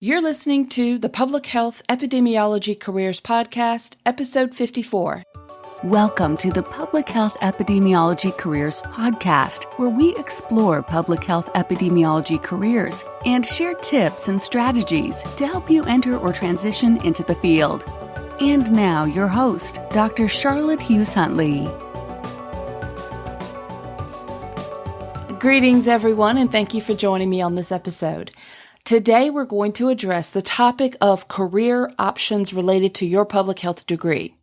You're listening to the Public Health Epidemiology Careers Podcast, Episode 54. Welcome to the Public Health Epidemiology Careers Podcast, where we explore public health epidemiology careers and share tips and strategies to help you enter or transition into the field. And now, your host, Dr. Charlotte Hughes Huntley. Greetings, everyone, and thank you for joining me on this episode. Today, we're going to address the topic of career options related to your public health degree.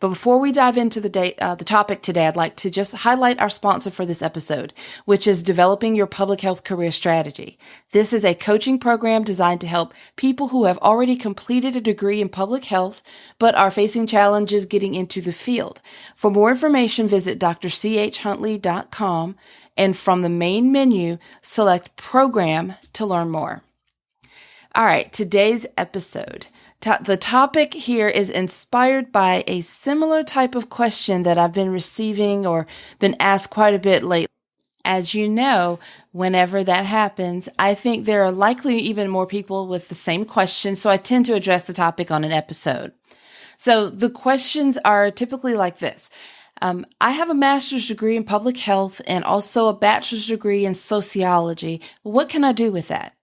But before we dive into the topic today, I'd like to just highlight our sponsor for this episode, which is Developing Your Public Health Career Strategy. This is a coaching program designed to help people who have already completed a degree in public health, but are facing challenges getting into the field. For more information, visit drchuntley.com, and from the main menu, select Program to learn more. All right, today's episode. The topic here is inspired by a similar type of question that I've been receiving or been asked quite a bit lately. As you know, whenever that happens, I think there are likely even more people with the same question, so I tend to address the topic on an episode. So the questions are typically like this. I have a master's degree in public health and also a bachelor's degree in sociology. What can I do with that?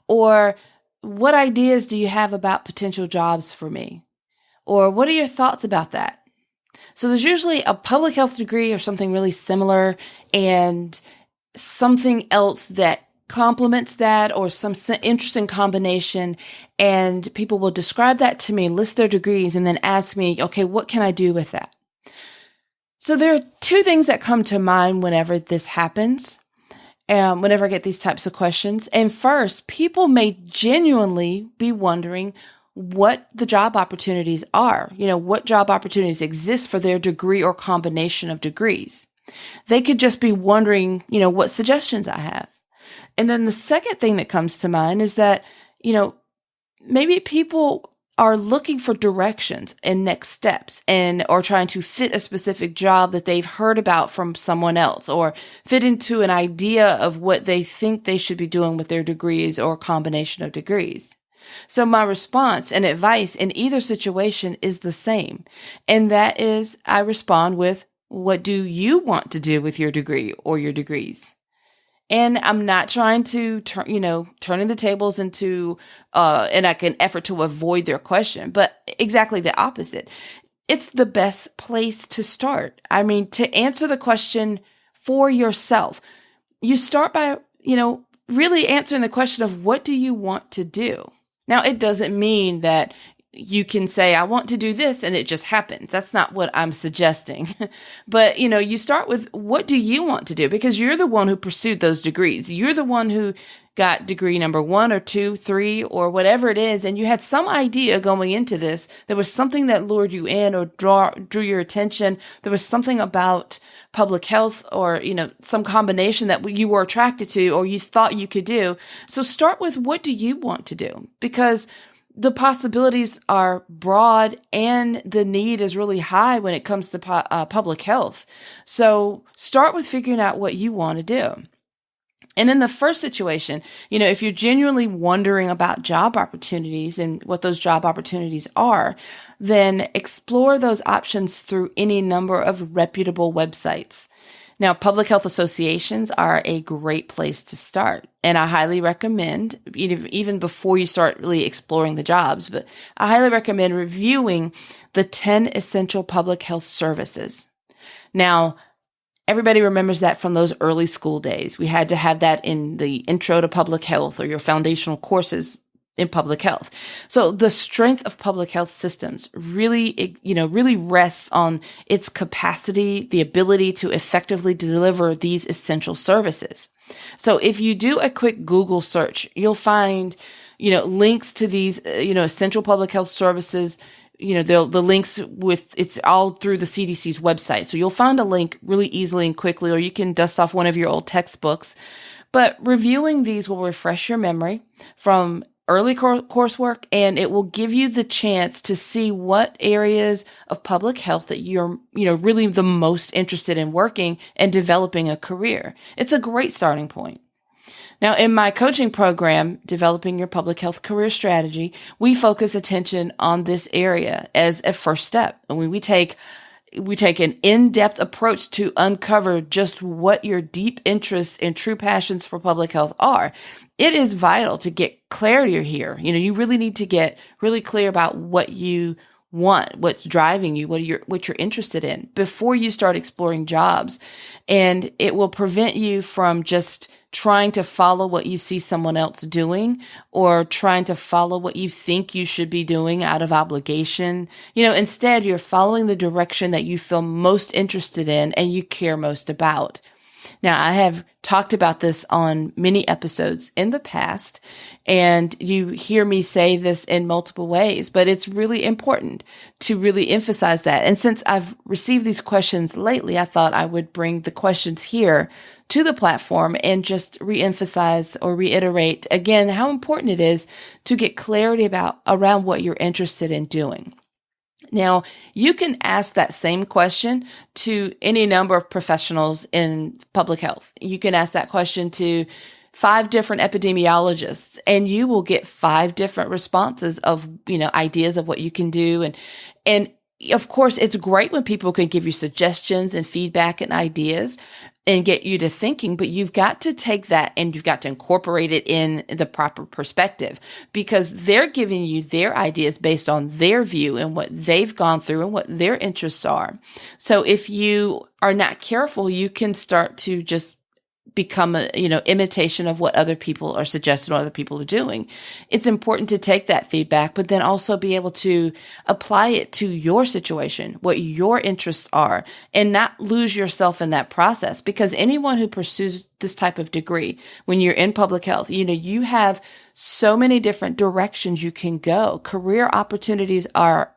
Or what ideas do you have about potential jobs for me? Or what are your thoughts about that? So there's usually a public health degree or something really similar and something else that complements that or some interesting combination. And people will describe that to me, list their degrees, and then ask me, okay, what can I do with that? So there are two things that come to mind whenever this happens. Whenever I get these types of questions. And first, people may genuinely be wondering what the job opportunities are. What job opportunities exist for their degree or combination of degrees. They could just be wondering, what suggestions I have. And then the second thing that comes to mind is that, maybe people are looking for directions and next steps or trying to fit a specific job that they've heard about from someone else or fit into an idea of what they think they should be doing with their degrees or combination of degrees. So my response and advice in either situation is the same. And that is I respond with, what do you want to do with your degree or your degrees? And I'm not trying to turning the tables into an effort to avoid their question, but exactly the opposite. It's the best place to start. I mean, to answer the question for yourself, you start by, really answering the question of what do you want to do? Now, it doesn't mean that you can say, I want to do this, and it just happens. That's not what I'm suggesting. But, you start with, what do you want to do? Because you're the one who pursued those degrees. You're the one who got degree number 1 or 2, 3, or whatever it is. And you had some idea going into this. There was something that lured you in or drew your attention. There was something about public health or, some combination that you were attracted to or you thought you could do. So start with, what do you want to do? Because the possibilities are broad and the need is really high when it comes to public health. So start with figuring out what you want to do. And in the first situation, if you're genuinely wondering about job opportunities and what those job opportunities are, then explore those options through any number of reputable websites. Now, public health associations are a great place to start, and I highly recommend, even before you start really exploring the jobs, but I highly recommend reviewing the 10 essential public health services. Now, everybody remembers that from those early school days. We had to have that in the intro to public health or your foundational courses in public health. So the strength of public health systems really rests on its capacity, the ability to effectively deliver these essential services. So if you do a quick Google search, you'll find, links to these, essential public health services. The links it's all through the CDC's website. So you'll find a link really easily and quickly, or you can dust off one of your old textbooks. But reviewing these will refresh your memory from early coursework, and it will give you the chance to see what areas of public health that you're, really the most interested in working and developing a career. It's a great starting point. Now, in my coaching program, Developing Your Public Health Career Strategy, we focus attention on this area as a first step. And when we take an in-depth approach to uncover just what your deep interests and true passions for public health are. It is vital to get clarity here. You really need to get really clear about what you want, what's driving you, what you're interested in before you start exploring jobs. And it will prevent you from just trying to follow what you see someone else doing or trying to follow what you think you should be doing out of obligation. Instead, you're following the direction that you feel most interested in and you care most about. Now, I have talked about this on many episodes in the past, and you hear me say this in multiple ways, but it's really important to really emphasize that. And since I've received these questions lately, I thought I would bring the questions here to the platform and just reemphasize or reiterate again how important it is to get clarity around what you're interested in doing. Now, you can ask that same question to any number of professionals in public health. You can ask that question to 5 different epidemiologists, and you will get 5 different responses of, ideas of what you can do. And of course, it's great when people can give you suggestions and feedback and ideas and get you to thinking, but you've got to take that and you've got to incorporate it in the proper perspective because they're giving you their ideas based on their view and what they've gone through and what their interests are. So if you are not careful, you can start to just become a, imitation of what other people are suggesting or other people are doing. It's important to take that feedback, but then also be able to apply it to your situation, what your interests are, and not lose yourself in that process. Because anyone who pursues this type of degree, when you're in public health, you have so many different directions you can go. Career opportunities are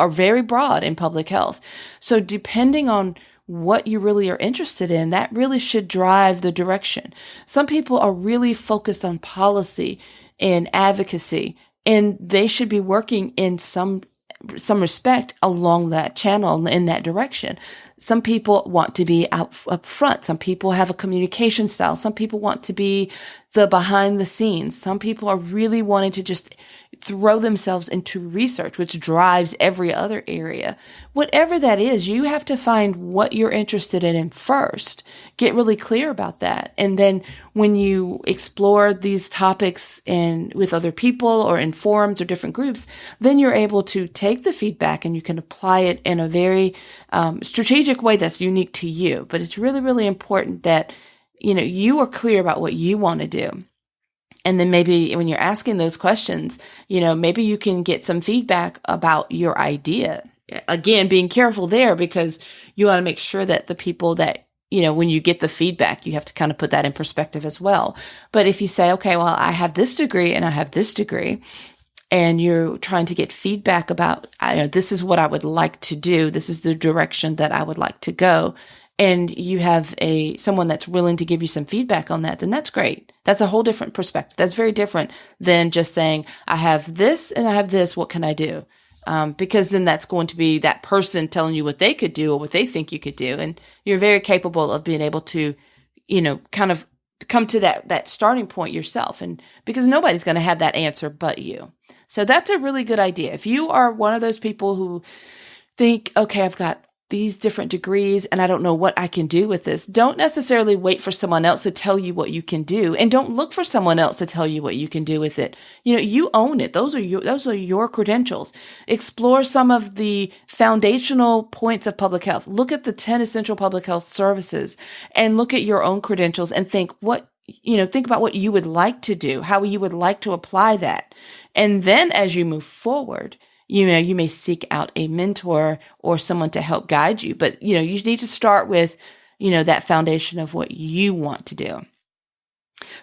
very broad in public health. So depending on what you really are interested in, that really should drive the direction. Some people are really focused on policy and advocacy, and they should be working in some respect along that channel in that direction. Some people want to be up front. Some people have a communication style. Some people want to be the behind the scenes. Some people are really wanting to just throw themselves into research, which drives every other area. Whatever that is, you have to find what you're interested in first. Get really clear about that. And then when you explore these topics with other people or in forums or different groups, then you're able to take the feedback and you can apply it in a very strategic way that's unique to you. But it's really, really important that you are clear about what you want to do. And then maybe when you're asking those questions, maybe you can get some feedback about your idea. Again, being careful there because you want to make sure that the people that, when you get the feedback, you have to kind of put that in perspective as well. But if you say, okay, well, I have this degree and I have this degree, and you're trying to get feedback about, this is what I would like to do. This is the direction that I would like to go. And you have someone that's willing to give you some feedback on that, then that's great. That's a whole different perspective. That's very different than just saying, I have this and I have this, what can I do? Because then that's going to be that person telling you what they could do or what they think you could do. And you're very capable of being able to, kind of come to that starting point yourself. And because nobody's going to have that answer but you. So that's a really good idea. If you are one of those people who think, okay, I've got these different degrees and I don't know what I can do with this, don't necessarily wait for someone else to tell you what you can do, and don't look for someone else to tell you what you can do with it. You own it. Those are your credentials. Explore some of the foundational points of public health. Look at the 10 essential public health services and look at your own credentials and think about what you would like to do, how you would like to apply that. And then as you move forward, you may seek out a mentor or someone to help guide you, but you need to start with, that foundation of what you want to do.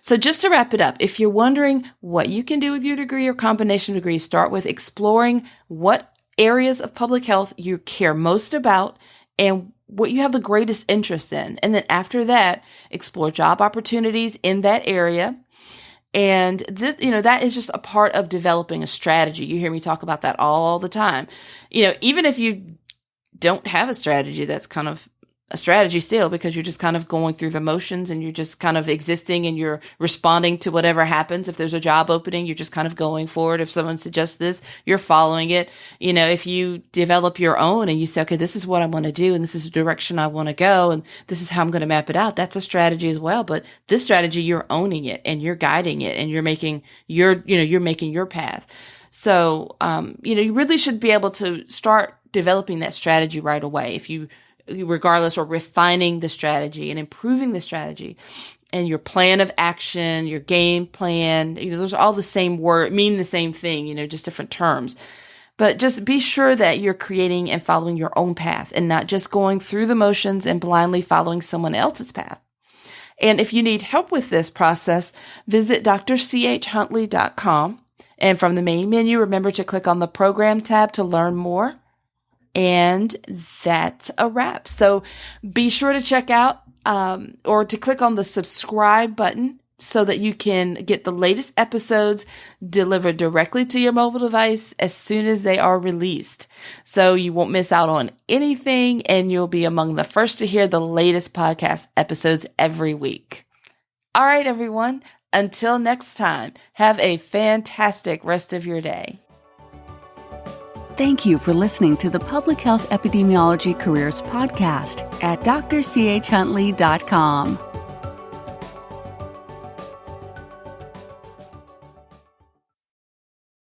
So just to wrap it up, if you're wondering what you can do with your degree or combination degree, start with exploring what areas of public health you care most about and what you have the greatest interest in. And then after that, explore job opportunities in that area. And this, that is just a part of developing a strategy. You hear me talk about that all the time. Even if you don't have a strategy, that's kind of a strategy still, because you're just kind of going through the motions and you're just kind of existing and you're responding to whatever happens. If there's a job opening, you're just kind of going for it. If someone suggests this, you're following it. If you develop your own and you say, okay, this is what I want to do and this is the direction I want to go and this is how I'm going to map it out, that's a strategy as well. But this strategy, you're owning it and you're guiding it and you're making you're making your path. So, you really should be able to start developing that strategy right away. Regardless, or refining the strategy and improving the strategy and your plan of action, your game plan, those are all the same word, mean the same thing, just different terms. But just be sure that you're creating and following your own path and not just going through the motions and blindly following someone else's path. And if you need help with this process, visit drchuntley.com. And from the main menu, remember to click on the program tab to learn more. And that's a wrap. So be sure to check out or to click on the subscribe button so that you can get the latest episodes delivered directly to your mobile device as soon as they are released. So you won't miss out on anything and you'll be among the first to hear the latest podcast episodes every week. All right, everyone. Until next time, have a fantastic rest of your day. Thank you for listening to the Public Health Epidemiology Careers Podcast at drchuntley.com.